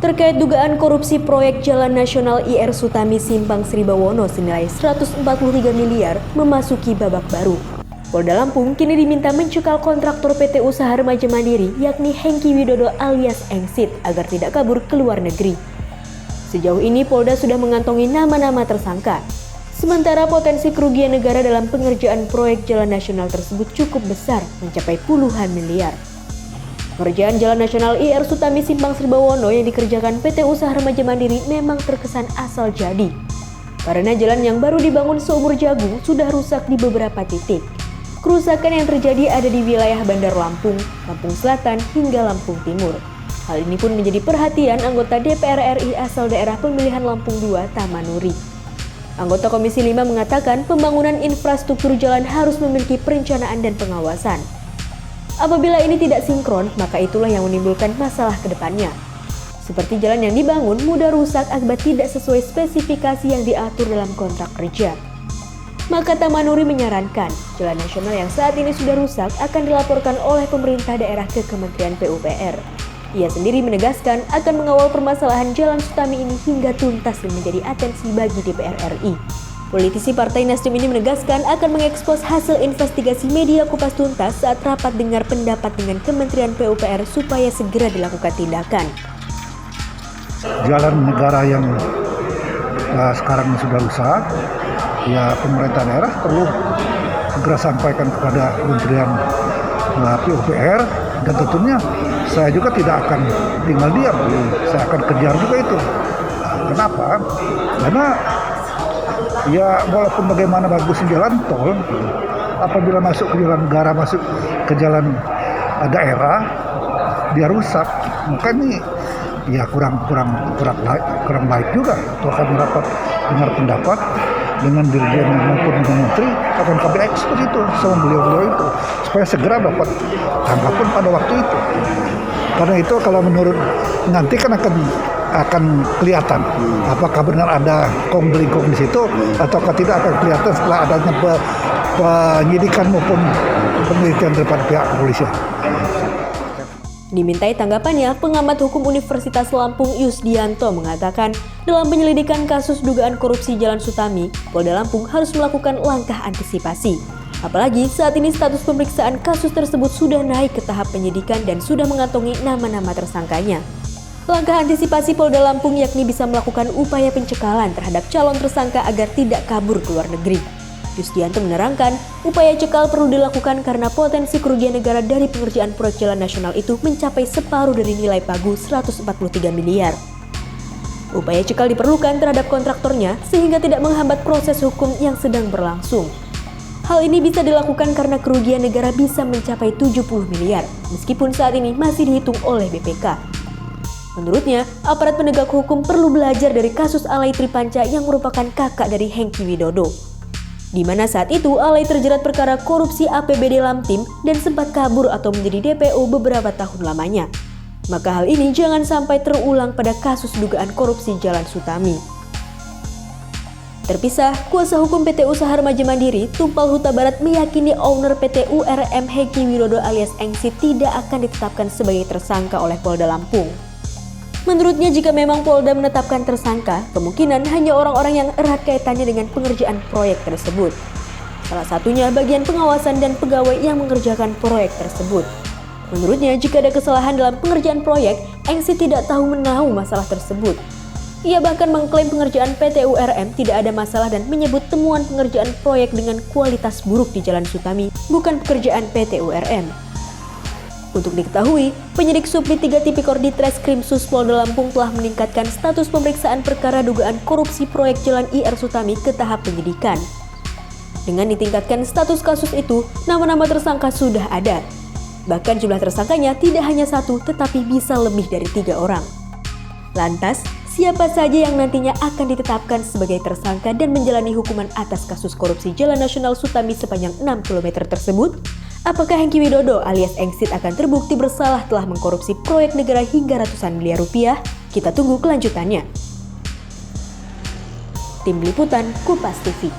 terkait dugaan korupsi proyek Jalan Nasional IR Sutami Simpang Sribawono senilai 143 miliar memasuki babak baru. Polda Lampung kini diminta mencekal kontraktor PT Usaha Remaja Mandiri yakni Hengki Widodo alias Engsit agar tidak kabur ke luar negeri. Sejauh ini Polda sudah mengantongi nama-nama tersangka. Sementara potensi kerugian negara dalam pengerjaan proyek jalan nasional tersebut cukup besar, mencapai puluhan miliar. Pengerjaan Jalan Nasional IR Sutami Simpang Sribawono yang dikerjakan PT Usaha Remaja Mandiri memang terkesan asal jadi. Karena jalan yang baru dibangun seumur jagung sudah rusak di beberapa titik. Kerusakan yang terjadi ada di wilayah Bandar Lampung, Lampung Selatan, hingga Lampung Timur. Hal ini pun menjadi perhatian anggota DPR RI asal daerah pemilihan Lampung II, Tamanuri. Anggota Komisi 5 mengatakan pembangunan infrastruktur jalan harus memiliki perencanaan dan pengawasan. Apabila ini tidak sinkron, maka itulah yang menimbulkan masalah ke depannya. Seperti jalan yang dibangun mudah rusak akibat tidak sesuai spesifikasi yang diatur dalam kontrak kerja. Maka Tamanuri menyarankan, jalan nasional yang saat ini sudah rusak akan dilaporkan oleh pemerintah daerah ke Kementerian PUPR. Ia sendiri menegaskan akan mengawal permasalahan Jalan Sutami ini hingga tuntas dan menjadi atensi bagi DPR RI. Politisi Partai Nasdem ini menegaskan akan mengekspos hasil investigasi media Kupas Tuntas saat rapat dengar pendapat dengan Kementerian PUPR supaya segera dilakukan tindakan. Jalan negara yang sekarang sudah rusak, ya pemerintah daerah perlu segera sampaikan kepada Kementerian PUPR, dan tentunya saya juga tidak akan tinggal diam, saya akan kejar juga itu. Kenapa? Karena ya walaupun bagaimana bagusnya jalan tol, apabila masuk ke jalan negara, masuk ke jalan daerah, dia rusak. Maka ini ya kurang baik juga. Itu akan dapat dengar pendapat dengan dirjen maupun dengan menteri, akan kami ekspos itu sama beliau-beliau itu supaya segera dapat tanggapan pada waktu itu. Karena itu kalau menurut nanti kan akan kelihatan apakah benar ada kong-belingkong di situ atau tidak, akan kelihatan setelah adanya penyidikan maupun penelitian daripada pihak kepolisian. Dimintai tanggapannya, pengamat hukum Universitas Lampung Yusdianto mengatakan dalam penyelidikan kasus dugaan korupsi Jalan Sutami, Polda Lampung harus melakukan langkah antisipasi. Apalagi saat ini status pemeriksaan kasus tersebut sudah naik ke tahap penyidikan dan sudah mengantongi nama-nama tersangkanya. Langkah antisipasi Polda Lampung yakni bisa melakukan upaya pencekalan terhadap calon tersangka agar tidak kabur ke luar negeri. Yusdianto menerangkan, upaya cekal perlu dilakukan karena potensi kerugian negara dari pengerjaan proyek jalan nasional itu mencapai separuh dari nilai pagu 143 miliar. Upaya cekal diperlukan terhadap kontraktornya sehingga tidak menghambat proses hukum yang sedang berlangsung. Hal ini bisa dilakukan karena kerugian negara bisa mencapai 70 miliar, meskipun saat ini masih dihitung oleh BPK. Menurutnya, aparat penegak hukum perlu belajar dari kasus Alay Tripanca yang merupakan kakak dari Hengki Widodo, di mana saat itu Alay terjerat perkara korupsi APBD Lamtim dan sempat kabur atau menjadi DPO beberapa tahun lamanya. Maka hal ini jangan sampai terulang pada kasus dugaan korupsi Jalan Sutami. Terpisah, kuasa hukum PT Usaha Remaja Mandiri, Tumpal Huta Barat meyakini owner PT URM Hengki Widodo alias Engsit tidak akan ditetapkan sebagai tersangka oleh Polda Lampung. Menurutnya jika memang Polda menetapkan tersangka, kemungkinan hanya orang-orang yang erat kaitannya dengan pengerjaan proyek tersebut. Salah satunya bagian pengawasan dan pegawai yang mengerjakan proyek tersebut. Menurutnya jika ada kesalahan dalam pengerjaan proyek, Engsit tidak tahu menahu masalah tersebut. Ia bahkan mengklaim pengerjaan PT URM tidak ada masalah dan menyebut temuan pengerjaan proyek dengan kualitas buruk di Jalan Sutami bukan pekerjaan PT URM. Untuk diketahui, penyidik Subdit 3 Tipikor di Treskrimsus Polda Lampung telah meningkatkan status pemeriksaan perkara dugaan korupsi proyek Jalan IR Sutami ke tahap penyidikan. Dengan ditingkatkan status kasus itu, nama-nama tersangka sudah ada. Bahkan jumlah tersangkanya tidak hanya satu, tetapi bisa lebih dari 3 orang. Lantas, siapa saja yang nantinya akan ditetapkan sebagai tersangka dan menjalani hukuman atas kasus korupsi Jalan Nasional Sutami sepanjang 6 km tersebut? Apakah Hengki Widodo alias Engsit akan terbukti bersalah telah mengkorupsi proyek negara hingga ratusan miliar rupiah? Kita tunggu kelanjutannya. Tim Liputan Kupas TV.